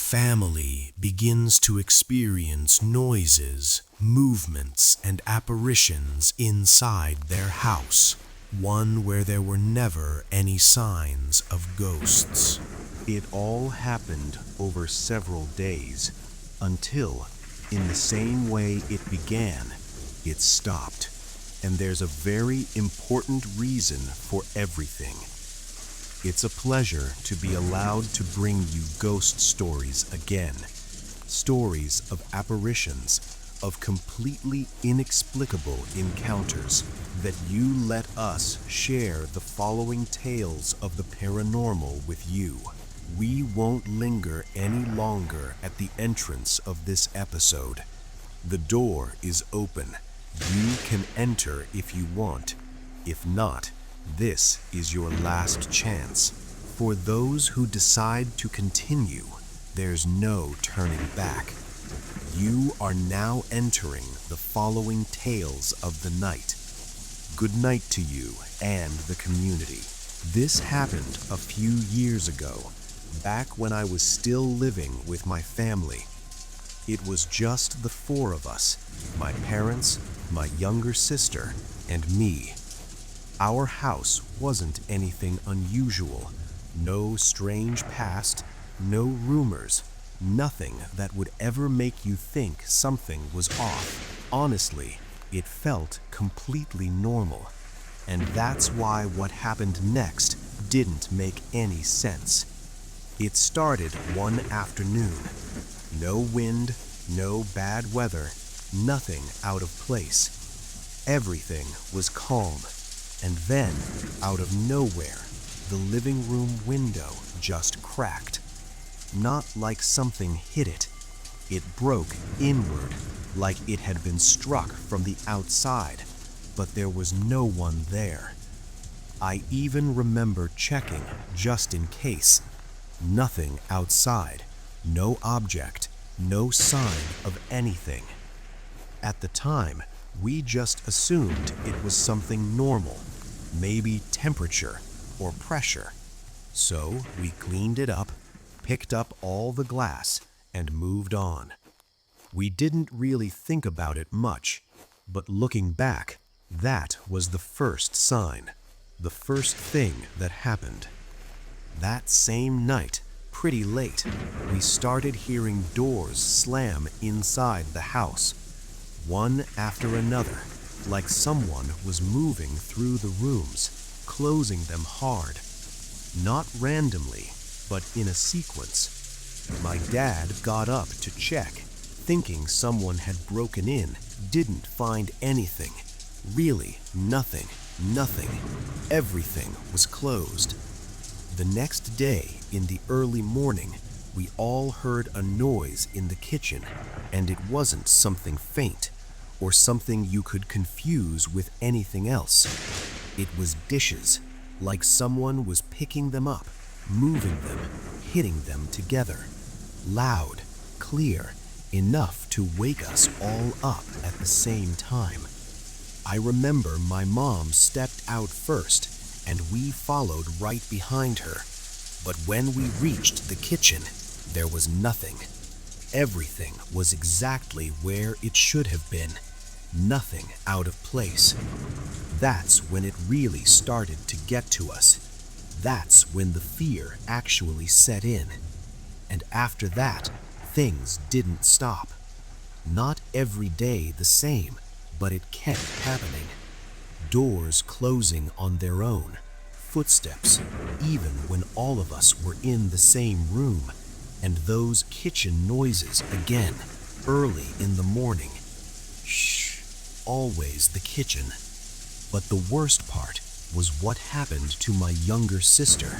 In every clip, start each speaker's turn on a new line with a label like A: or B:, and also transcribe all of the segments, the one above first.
A: family begins to experience noises, movements, and apparitions inside their house, one where there were never any signs of ghosts.
B: It all happened over several days, until, in the same way it began, it stopped. And there's a very important reason for everything. It's a pleasure to be allowed to bring you ghost stories again. Stories of apparitions, of completely inexplicable encounters, that you let us share the following tales of the paranormal with you. We won't linger any longer at the entrance of this episode. The door is open. You can enter if you want. If not, this is your last chance. For those who decide to continue, there's no turning back. You are now entering the following tales of the night. Good night to you and the community. This happened a few years ago, back when I was still living with my family. It was just the four of us, my parents, my younger sister, and me. Our house wasn't anything unusual. No strange past, no rumors, nothing that would ever make you think something was off. Honestly, it felt completely normal. And that's why what happened next didn't make any sense. It started one afternoon. No wind, no bad weather, nothing out of place. Everything was calm. And then, out of nowhere, the living room window just cracked. Not like something hit it. It broke inward, like it had been struck from the outside, but there was no one there. I even remember checking just in case. Nothing outside, no object, no sign of anything. At the time, we just assumed it was something normal, maybe temperature or pressure. So we cleaned it up, picked up all the glass, and moved on. We didn't really think about it much, but looking back, that was the first sign, the first thing that happened. That same night, pretty late, we started hearing doors slam inside the house, one after another, like someone was moving through the rooms, closing them hard. Not randomly, but in a sequence. My dad got up to check, thinking someone had broken in, didn't find anything. Really, nothing. Everything was closed. The next day, in the early morning, we all heard a noise in the kitchen, and it wasn't something faint, or something you could confuse with anything else. It was dishes, like someone was picking them up, moving them, hitting them together. Loud, clear, enough to wake us all up at the same time. I remember my mom stepped out first, and we followed right behind her. But when we reached the kitchen, there was nothing. Everything was exactly where it should have been. Nothing out of place. That's when it really started to get to us. That's when the fear actually set in. And after that, things didn't stop. Not every day the same, but it kept happening. Doors closing on their own. Footsteps, even when all of us were in the same room. And those kitchen noises again, early in the morning. Shh, always the kitchen. But the worst part was what happened to my younger sister.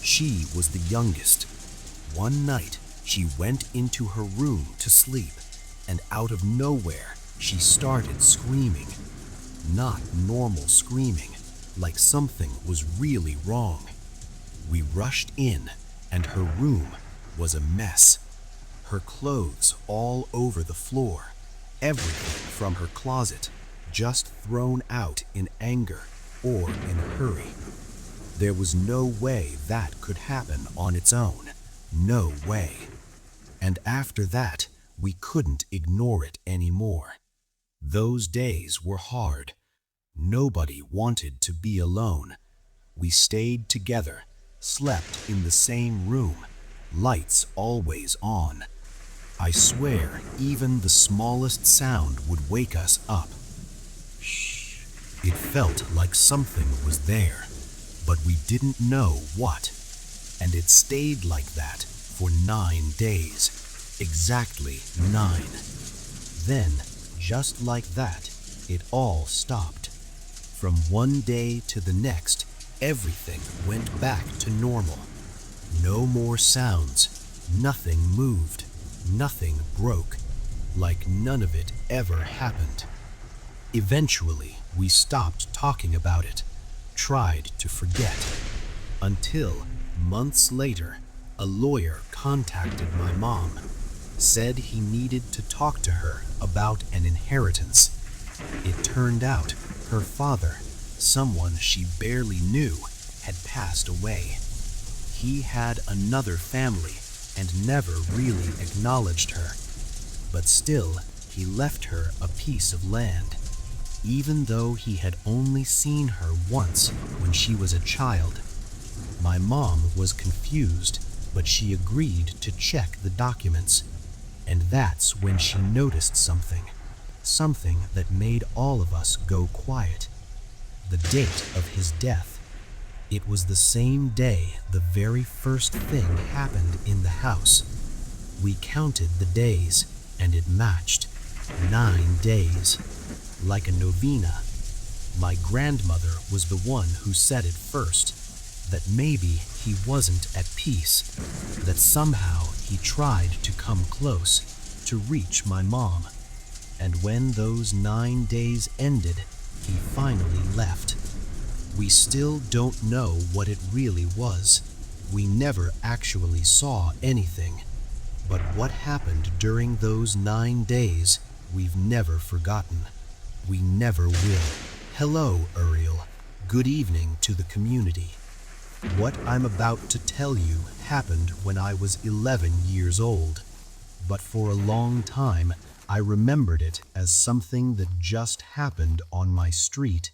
B: She was the youngest. One night, she went into her room to sleep, and out of nowhere, she started screaming. Not normal screaming, like something was really wrong. We rushed in, and her room was a mess. Her clothes all over the floor, everything from her closet just thrown out in anger or in a hurry. There was no way that could happen on its own. No way. And after that, we couldn't ignore it anymore. Those days were hard. Nobody wanted to be alone. We stayed together, slept in the same room, lights always on. I swear, even the smallest sound would wake us up. Shh. It felt like something was there, but we didn't know what. And it stayed like that for 9 days. Exactly 9. Then, just like that, it all stopped. From one day to the next, everything went back to normal. No more sounds, nothing moved, nothing broke, like none of it ever happened. Eventually, we stopped talking about it, tried to forget, until months later, a lawyer contacted my mom, said he needed to talk to her about an inheritance. It turned out her father, someone she barely knew, had passed away. He had another family and never really acknowledged her. But still, he left her a piece of land, even though he had only seen her once when she was a child. My mom was confused, but she agreed to check the documents. And that's when she noticed something that made all of us go quiet. The date of his death. It was the same day the very first thing happened in the house. We counted the days, and it matched. 9 days. Like a novena. My grandmother was the one who said it first, that maybe he wasn't at peace, that somehow he tried to come close, to reach my mom. And when those 9 days ended, he finally left. We still don't know what it really was. We never actually saw anything. But what happened during those 9 days, we've never forgotten. We never will. Hello, Uriel. Good evening to the community. What I'm about to tell you happened when I was 11 years old. But for a long time, I remembered it as something that just happened on my street,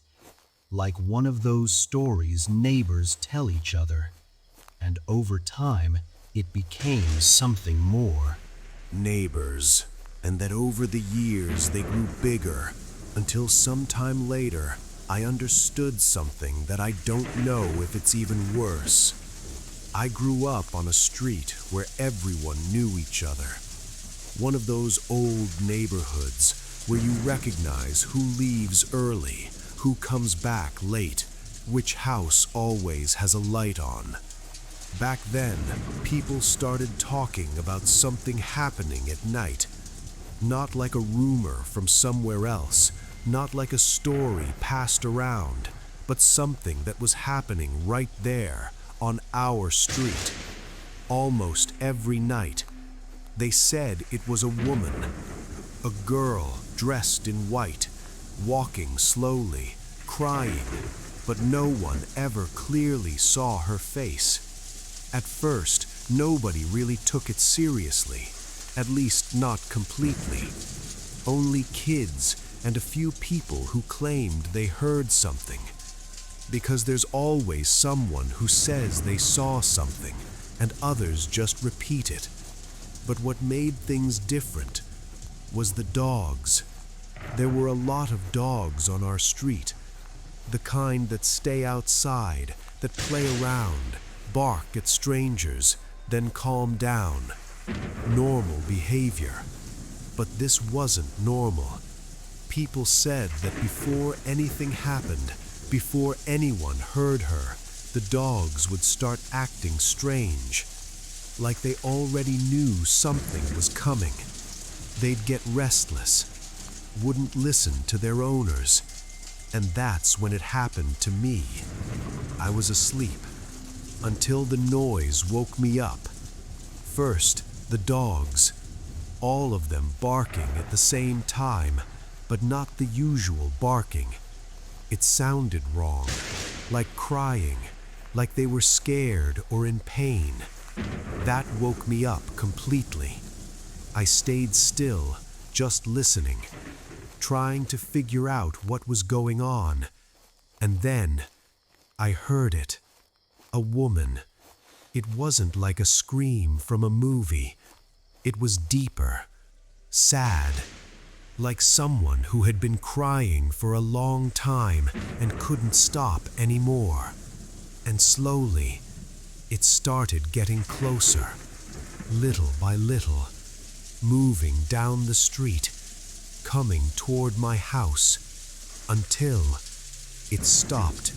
B: like one of those stories neighbors tell each other. And over time, it became something more.
A: Neighbors, and that over the years they grew bigger, until sometime later I understood something that I don't know if it's even worse. I grew up on a street where everyone knew each other. One of those old neighborhoods where you recognize who leaves early, who comes back late, which house always has a light on. Back then, people started talking about something happening at night. Not like a rumor from somewhere else, not like a story passed around, but something that was happening right there on our street. Almost every night, they said it was a woman, a girl dressed in white, walking slowly, crying, but no one ever clearly saw her face. At first, nobody really took it seriously, at least not completely. Only kids and a few people who claimed they heard something. Because there's always someone who says they saw something, and others just repeat it. But what made things different was the dogs. There were a lot of dogs on our street. The kind that stay outside, that play around, bark at strangers, then calm down. Normal behavior. But this wasn't normal. People said that before anything happened, before anyone heard her, the dogs would start acting strange. Like they already knew something was coming. They'd get restless, wouldn't listen to their owners. And that's when it happened to me. I was asleep, until the noise woke me up. First, the dogs, all of them barking at the same time, but not the usual barking. It sounded wrong, like crying, like they were scared or in pain. That woke me up completely. I stayed still, just listening, trying to figure out what was going on. And then, I heard it. A woman. It wasn't like a scream from a movie. It was deeper, sad, like someone who had been crying for a long time and couldn't stop anymore. And slowly, it started getting closer, little by little, moving down the street, coming toward my house, until it stopped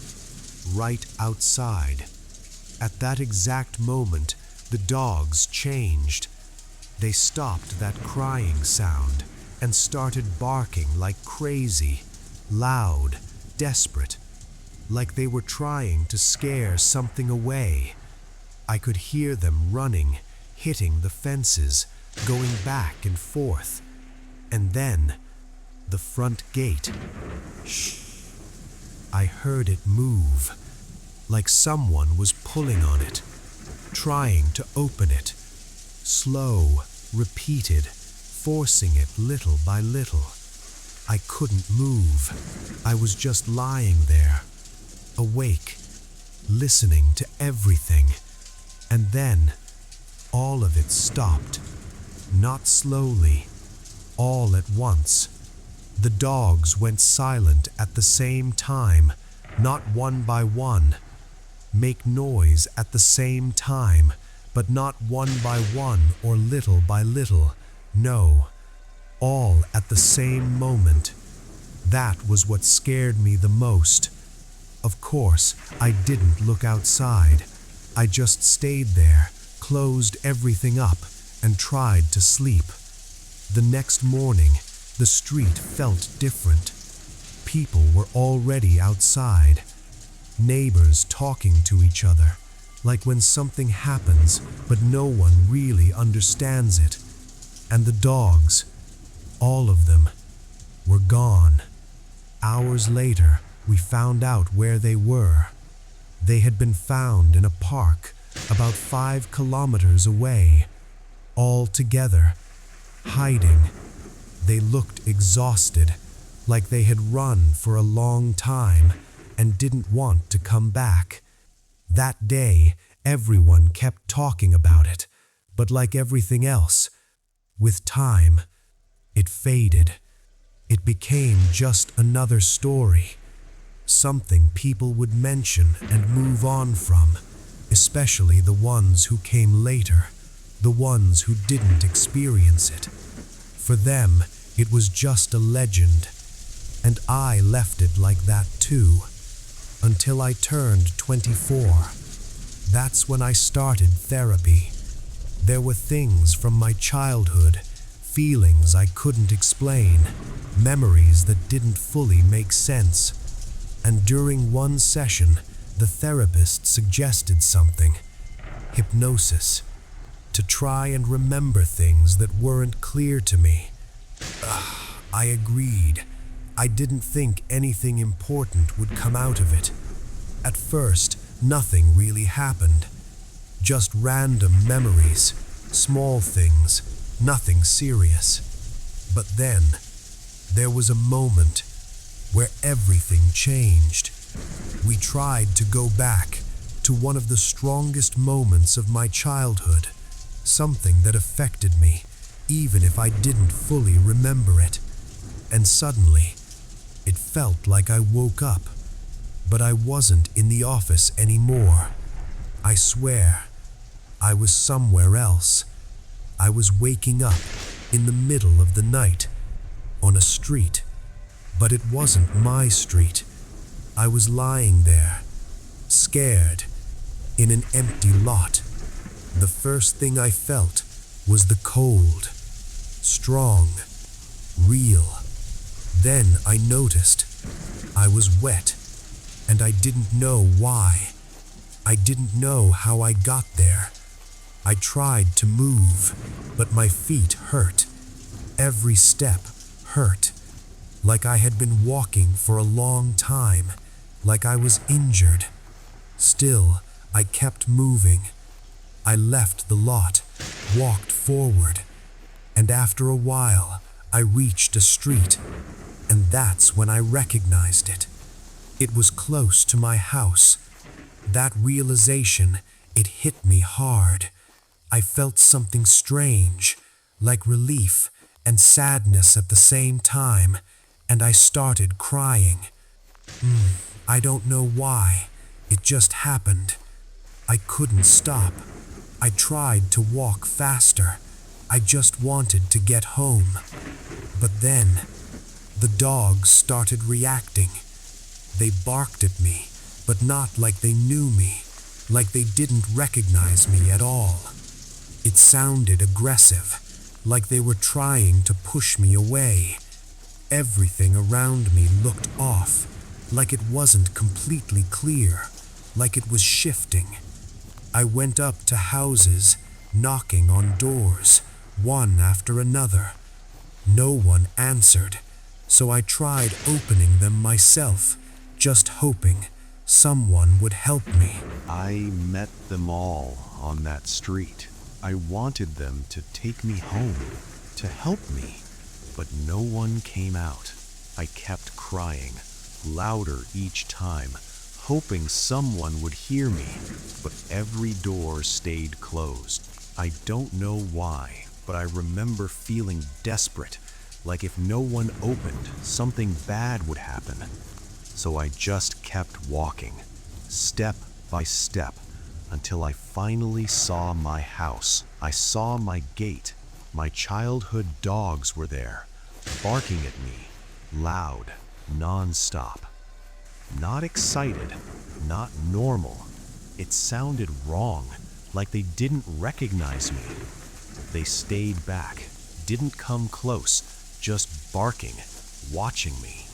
A: right outside. At that exact moment, the dogs changed. They stopped that crying sound and started barking like crazy, loud, desperate, like they were trying to scare something away. I could hear them running, hitting the fences, going back and forth. And then, the front gate. Shh. I heard it move, like someone was pulling on it, trying to open it. Slow, repeated, forcing it little by little. I couldn't move. I was just lying there, awake, listening to everything. And then, all of it stopped. Not slowly, all at once. The dogs went silent at the same time, not one by one. Make noise at the same time, but not one by one or little by little. No, all at the same moment. That was what scared me the most. Of course, I didn't look outside. I just stayed there, closed everything up, and tried to sleep. The next morning, the street felt different. People were already outside. Neighbors talking to each other, like when something happens, but no one really understands it. And the dogs, all of them, were gone. Hours later, we found out where they were. They had been found in a park about 5 kilometers away, all together, hiding. They looked exhausted, like they had run for a long time and didn't want to come back. That day, everyone kept talking about it, but like everything else, with time, it faded. It became just another story, something people would mention and move on from, especially the ones who came later, the ones who didn't experience it. For them, it was just a legend, and I left it like that too, until I turned 24. That's when I started therapy. There were things from my childhood, feelings I couldn't explain, memories that didn't fully make sense. And during one session, the therapist suggested something, hypnosis, to try and remember things that weren't clear to me. I agreed. I didn't think anything important would come out of it. At first, nothing really happened. Just random memories, small things, nothing serious. But then, there was a moment where everything changed. We tried to go back to one of the strongest moments of my childhood, something that affected me, even if I didn't fully remember it. And suddenly, it felt like I woke up, but I wasn't in the office anymore. I swear, I was somewhere else. I was waking up in the middle of the night, on a street, but it wasn't my street. I was lying there, scared, in an empty lot. The first thing I felt was the cold, strong, real. Then I noticed I was wet, and I didn't know why. I didn't know how I got there. I tried to move, but my feet hurt. Every step hurt, like I had been walking for a long time, like I was injured. Still, I kept moving. I left the lot, walked forward, and after a while, I reached a street, and that's when I recognized it. It was close to my house. That realization, it hit me hard. I felt something strange, like relief and sadness at the same time, and I started crying. I don't know why. It just happened. I couldn't stop. I tried to walk faster. I just wanted to get home. But then, the dogs started reacting. They barked at me, but not like they knew me, like they didn't recognize me at all. It sounded aggressive, like they were trying to push me away. Everything around me looked off, like it wasn't completely clear, like it was shifting. I went up to houses, knocking on doors, one after another. No one answered, so I tried opening them myself, just hoping someone would help me.
B: I met them all on that street. I wanted them to take me home, to help me, but no one came out. I kept crying, louder each time, hoping someone would hear me, but every door stayed closed. I don't know why, but I remember feeling desperate, like if no one opened, something bad would happen. So I just kept walking, step by step, until I finally saw my house. I saw my gate. My childhood dogs were there, barking at me, loud, non-stop. Not excited, not normal. It sounded wrong, like they didn't recognize me. They stayed back, didn't come close, just barking, watching me.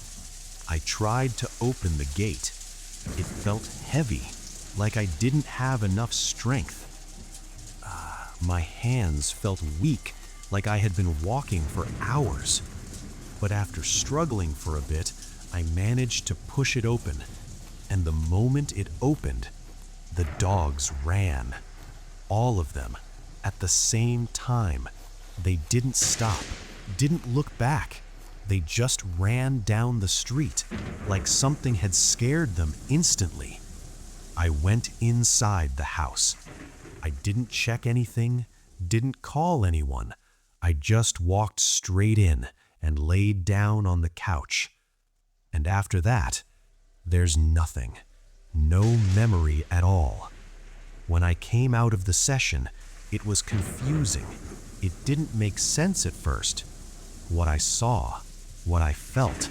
B: I tried to open the gate. It felt heavy, like I didn't have enough strength. My hands felt weak, like I had been walking for hours. But after struggling for a bit, I managed to push it open, and the moment it opened, the dogs ran. All of them, at the same time. They didn't stop, didn't look back. They just ran down the street, like something had scared them instantly. I went inside the house. I didn't check anything, didn't call anyone. I just walked straight in and laid down on the couch. And after that, there's nothing, no memory at all. When I came out of the session, it was confusing. It didn't make sense at first. What I saw, what I felt,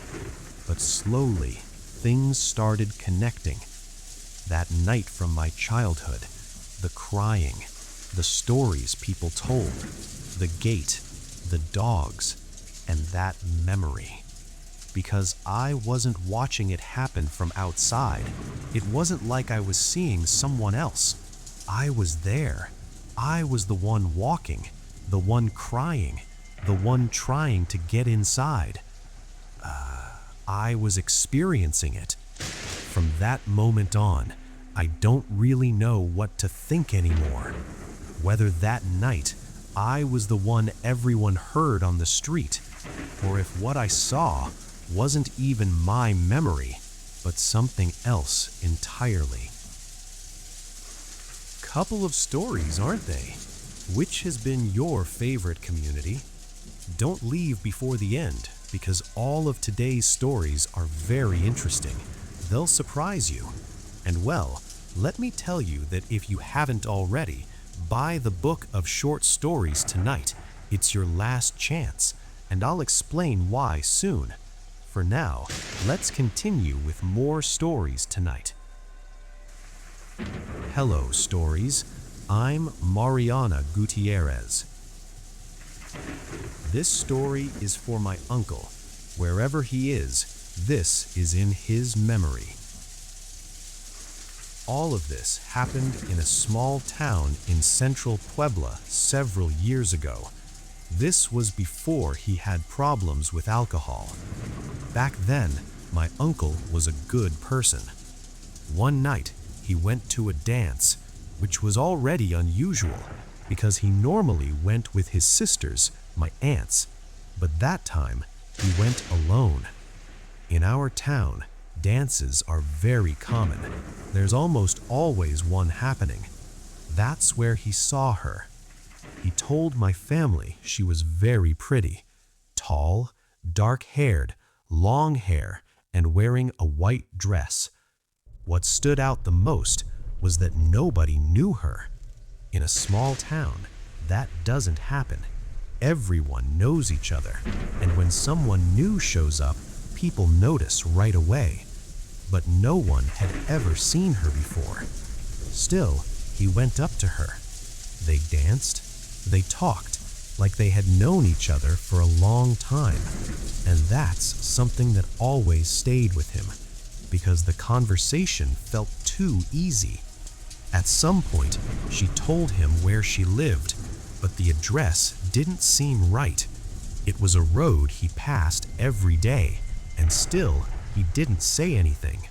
B: but slowly things started connecting. That night from my childhood, the crying, the stories people told, the gate, the dogs, and that memory. Because I wasn't watching it happen from outside. It wasn't like I was seeing someone else. I was there. I was the one walking, the one crying, the one trying to get inside. I was experiencing it. From that moment on, I don't really know what to think anymore. Whether that night I was the one everyone heard on the street, or if what I saw wasn't even my memory, but something else entirely. Couple of stories, aren't they? Which has been your favorite, community? Don't leave before the end, because all of today's stories are very interesting. They'll surprise you. And well, let me tell you that if you haven't already, buy the book of short stories tonight. It's your last chance, and I'll explain why soon. For now, let's continue with more stories tonight. Hello, stories. I'm Mariana Gutierrez. This story is for my uncle. Wherever he is, this is in his memory. All of this happened in a small town in central Puebla several years ago. This was before he had problems with alcohol. Back then, my uncle was a good person. One night, he went to a dance, which was already unusual because he normally went with his sisters
A: my aunts, but that time he went alone. In our town, dances are very common. There's almost always one happening. That's where he saw her. He told my family she was very pretty, tall, dark-haired, long hair, and wearing a white dress. What stood out the most was that nobody knew her. In a small town, that doesn't happen. Everyone knows each other, and when someone new shows up, people notice right away. But no one had ever seen her before. Still, he went up to her. They danced, they talked, like they had known each other for a long time. And that's something that always stayed with him, because the conversation felt too easy. At some point, she told him where she lived, but the address didn't seem right. It was a road he passed every day, and still he didn't say anything.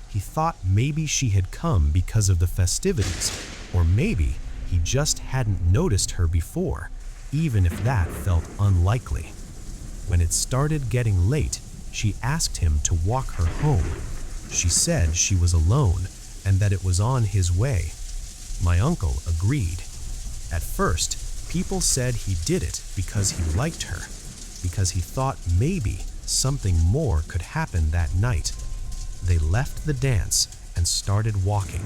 A: He thought maybe she had come because of the festivities, or maybe he just hadn't noticed her before, even if that felt unlikely. When it started getting late, she asked him to walk her home. She said she was alone and that it was on his way. My uncle agreed. At first, people said he did it because he liked her, because he thought maybe something more could happen that night. They left the dance and started walking.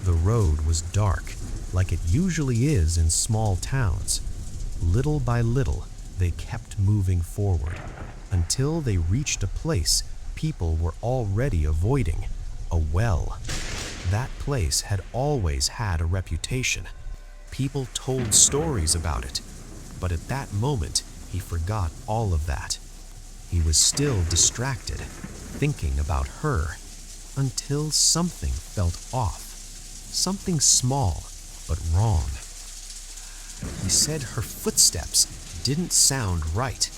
A: The road was dark, like it usually is in small towns. Little by little, they kept moving forward until they reached a place people were already avoiding, a well. That place had always had a reputation. People told stories about it, but at that moment, he forgot all of that. He was still distracted, thinking about her, until something felt off. Something small, but wrong. He said her footsteps didn't sound right,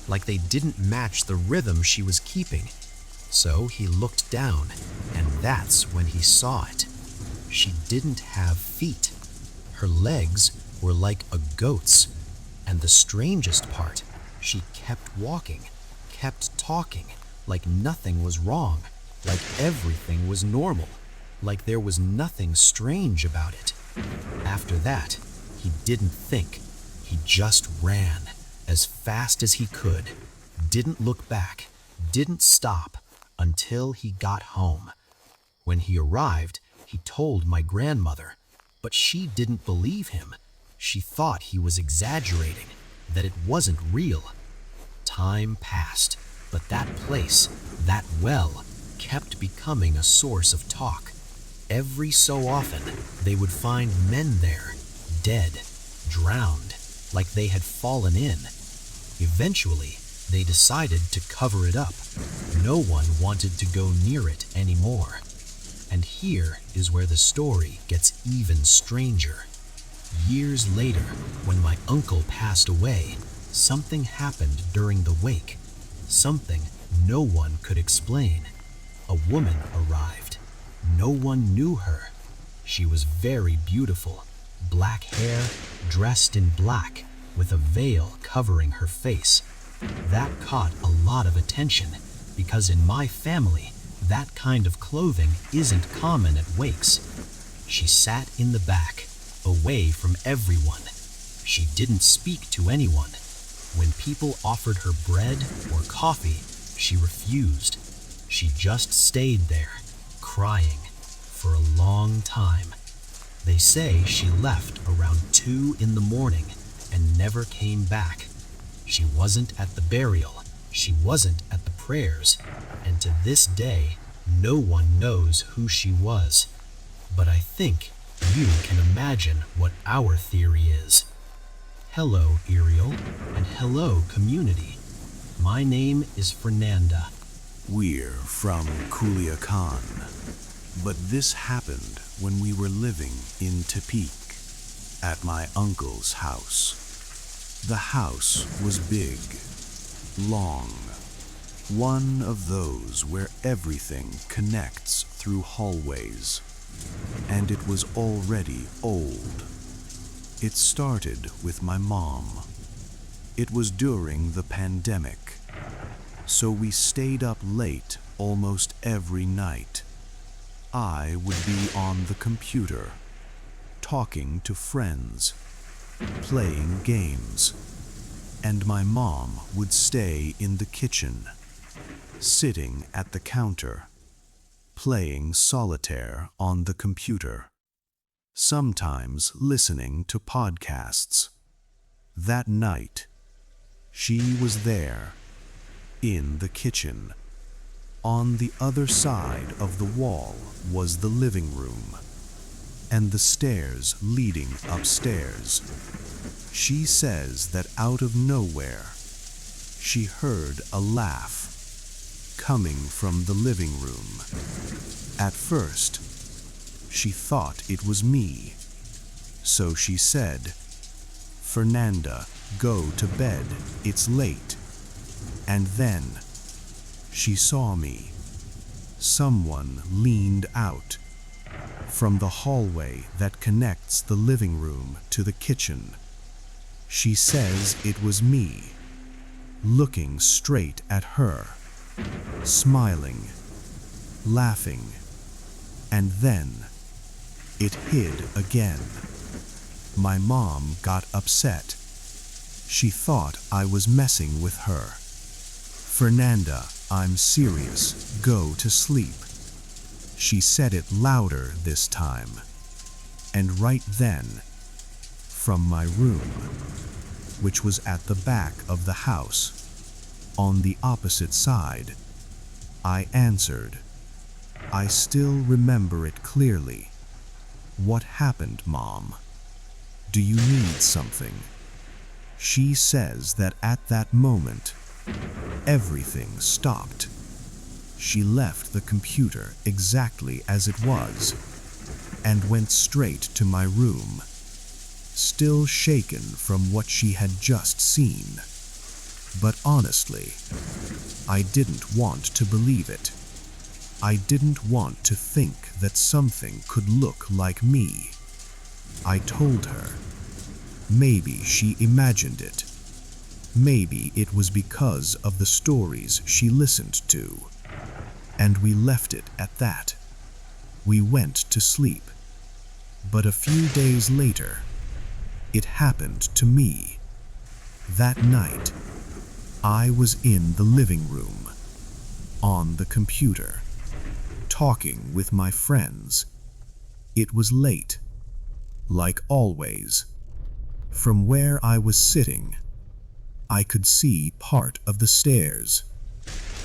A: like they didn't match the rhythm she was keeping. So he looked down, and that's when he saw it. She didn't have feet. Her legs were like a goat's. And the strangest part, she kept walking, kept talking, like nothing was wrong, like everything was normal, like there was nothing strange about it. After that, he didn't think. He just ran as fast as he could, didn't look back, didn't stop until he got home. When he arrived, he told my grandmother, but she didn't believe him. She thought he was exaggerating, that it wasn't real. Time passed, but that place, that well, kept becoming a source of talk. Every so often, they would find men there, dead, drowned, like they had fallen in. Eventually, they decided to cover it up. No one wanted to go near it anymore. And here is where the story gets even stranger. Years later, when my uncle passed away, something happened during the wake. Something no one could explain. A woman arrived. No one knew her. She was very beautiful. Black hair, dressed in black, with a veil covering her face. That caught a lot of attention, because in my family, that kind of clothing isn't common at wakes. She sat in the back, away from everyone. She didn't speak to anyone. When people offered her bread or coffee, she refused. She just stayed there, crying, for a long time. They say she left around 2 in the morning and never came back. She wasn't at the burial, she wasn't at the prayers, and to this day, no one knows who she was. But I think you can imagine what our theory is. Hello, Ariel, and hello, community. My name is Fernanda.
B: We're from Culiacan, but this happened when we were living in Tepic, at my uncle's house. The house was big, long, one of those where everything connects through hallways, and it was already old. It started with my mom. It was during the pandemic, so we stayed up late almost every night. I would be on the computer, talking to friends, playing games, and my mom would stay in the kitchen, sitting at the counter, playing solitaire on the computer, sometimes listening to podcasts. That night, she was there, in the kitchen. On the other side of the wall was the living room, and the stairs leading upstairs. She says that out of nowhere, she heard a laugh coming from the living room. At first, she thought it was me, so she said, "Fernanda, go to bed, it's late." And then, she saw me. Someone leaned out from the hallway that connects the living room to the kitchen. She says it was me, looking straight at her, smiling, laughing, and then it hid again. My mom got upset. She thought I was messing with her. "Fernanda, I'm serious, go to sleep." She said it louder this time. And right then, from my room, which was at the back of the house, on the opposite side, I answered. I still remember it clearly. "What happened, Mom? Do you need something?" She says that at that moment, everything stopped. She left the computer exactly as it was and went straight to my room, still shaken from what she had just seen. But honestly, I didn't want to believe it. I didn't want to think that something could look like me. I told her. Maybe she imagined it. Maybe it was because of the stories she listened to. And we left it at that. We went to sleep. But a few days later, it happened to me. That night, I was in the living room, on the computer, talking with my friends. It was late, like always. From where I was sitting, I could see part of the stairs,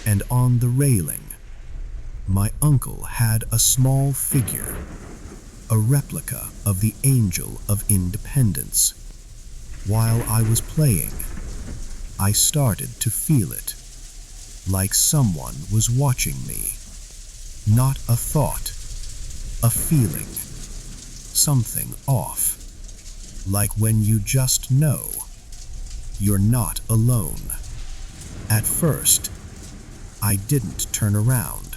B: and on the railing, my uncle had a small figure, a replica of the Angel of Independence. While I was playing, I started to feel it, like someone was watching me. Not a thought, a feeling, something off, like when you just know you're not alone. At first, I didn't turn around.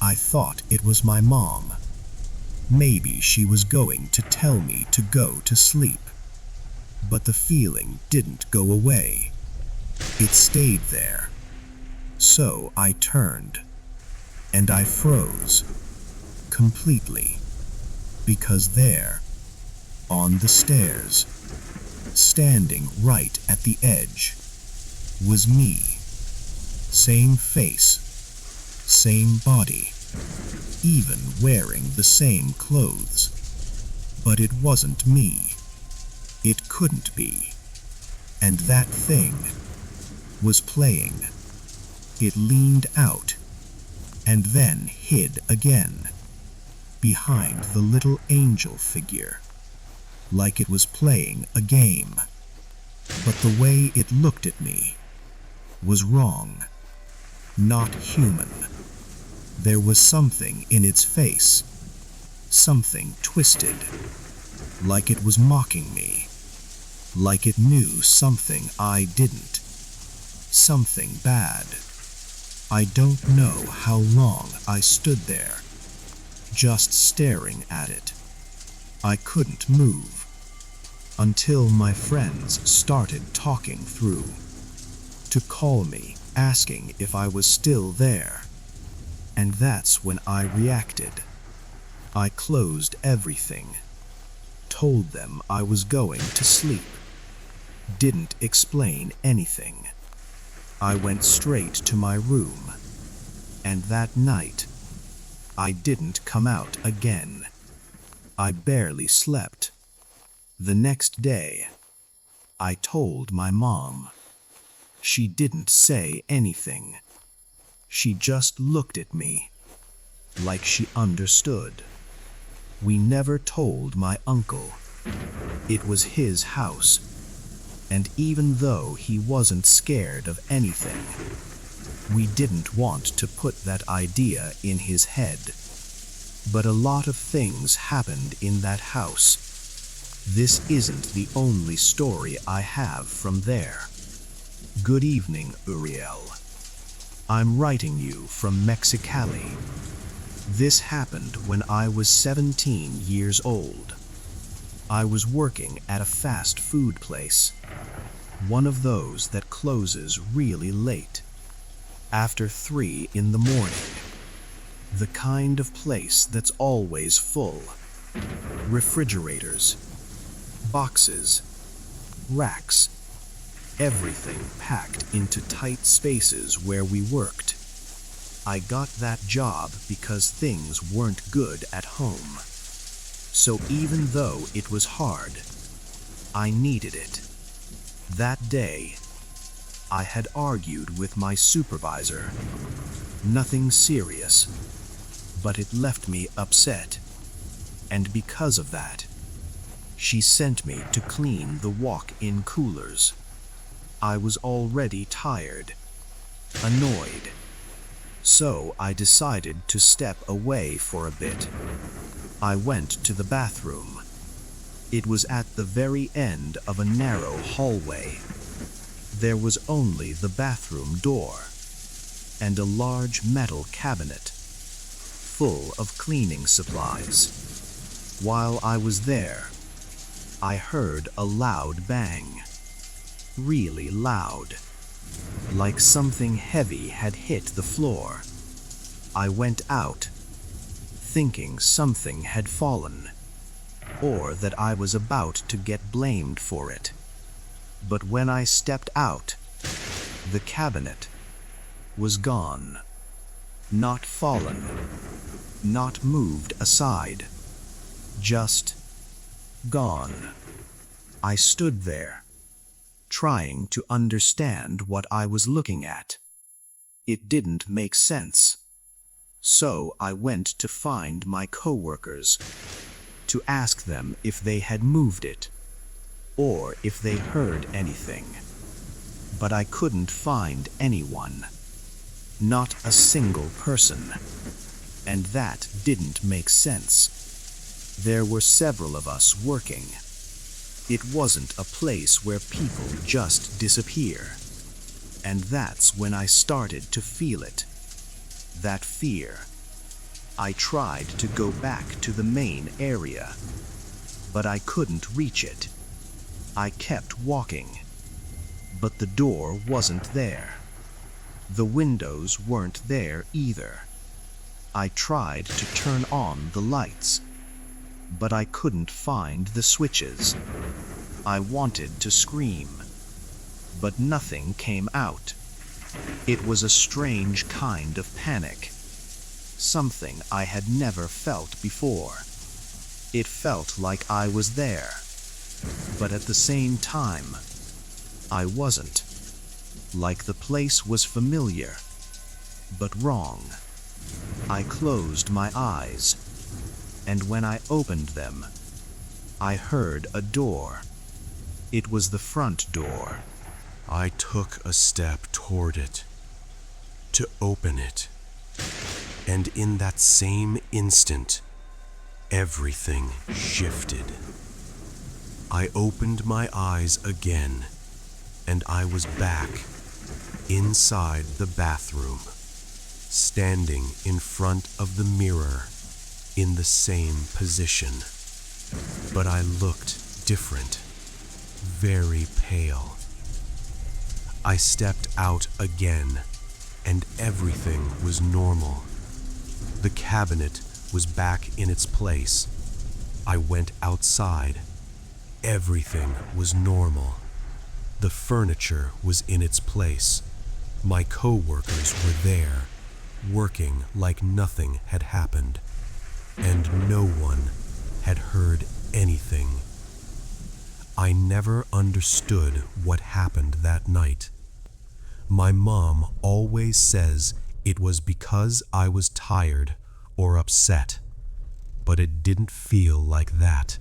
B: I thought it was my mom. Maybe she was going to tell me to go to sleep. But the feeling didn't go away. It stayed there. So I turned, and I froze, completely, because there, on the stairs, standing right at the edge, was me. Same face, same body, even wearing the same clothes. But it wasn't me. It couldn't be. And that thing was playing. It leaned out, and then hid again, behind the little angel figure, like it was playing a game. But the way it looked at me was wrong, not human. There was something in its face, something twisted, like it was mocking me, like it knew something I didn't, something bad. I don't know how long I stood there, just staring at it. I couldn't move.
C: until my friends started talking through, to call me, asking if I was still there. And that's when I reacted. I closed everything, told them I was going to sleep, didn't explain anything. I went straight to my room, and that night, I didn't come out again. I barely slept. The next day, I told my mom. She didn't say anything. She just looked at me, like she understood. We never told my uncle. It was his house, and even though he wasn't scared of anything, we didn't want to put that idea in his head. But a lot of things happened in that house. This isn't the only story I have from there. Good evening, Uriel. I'm writing you from Mexicali. This happened when I was 17 years old. I was working at a fast food place, one of those that closes really late, after 3 in the morning. The kind of place that's always full. Refrigerators, boxes, racks, everything packed into tight spaces where we worked. I got that job because things weren't good at home. So even though it was hard, I needed it. That day, I had argued with my supervisor. Nothing serious, but it left me upset. And because of that, she sent me to clean the walk-in coolers. I was already tired, annoyed, so I decided to step away for a bit. I went to the bathroom. It was at the very end of a narrow hallway. There was only the bathroom door and a large metal cabinet full of cleaning supplies. While I was there, I heard a loud bang. Really loud, like something heavy had hit the floor. I went out, thinking something had fallen, or that I was about to get blamed for it. But when I stepped out, the cabinet was gone. Not fallen, not moved aside, just gone. I stood there, trying to understand what I was looking at. It didn't make sense. So I went to find my coworkers, to ask them if they had moved it, or if they heard anything. But I couldn't find anyone. Not a single person. And that didn't make sense. There were several of us working. It wasn't a place where people just disappear. And that's when I started to feel it. That fear. I tried to go back to the main area, but I couldn't reach it. I kept walking, but the door wasn't there. The windows weren't there either. I tried to turn on the lights, but I couldn't find the switches. I wanted to scream, but nothing came out. It was a strange kind of panic, something I had never felt before. It felt like I was there, but at the same time, I wasn't. Like the place was familiar, but wrong. I closed my eyes, and when I opened them, I heard a door. It was the front door.
A: I took a step toward it, to open it, and in that same instant, everything shifted. I opened my eyes again, and I was back, inside the bathroom, standing in front of the mirror, in the same position. But I looked different. very pale. I stepped out again, and everything was normal. The cabinet was back in its place. I went outside. Everything was normal. The furniture was in its place. My co-workers were there, working like nothing had happened, and no one had heard anything. I never understood what happened that night. My mom always says it was because I was tired or upset, but it didn't feel like that.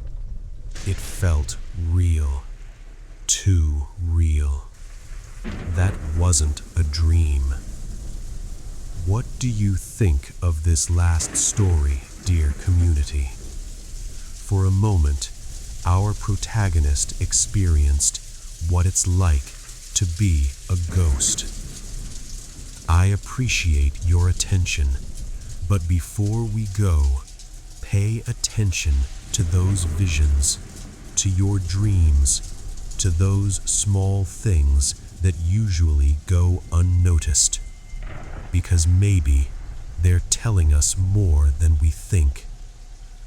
A: It felt real, too real. That wasn't a dream. What do you think of this last story, dear community? For a moment, our protagonist experienced what it's like to be a ghost. I appreciate your attention, but before we go, pay attention to those visions, to your dreams, to those small things that usually go unnoticed, because maybe they're telling us more than we think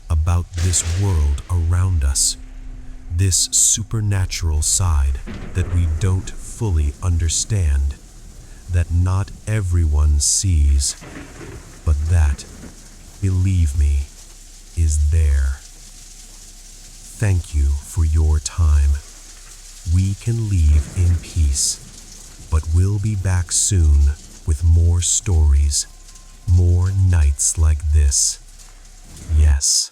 A: about this world around us, this supernatural side that we don't fully understand, that not everyone sees, but that, believe me, is there. Thank you for your time. We can leave in peace, but we'll be back soon with more stories, more nights like this. Yes.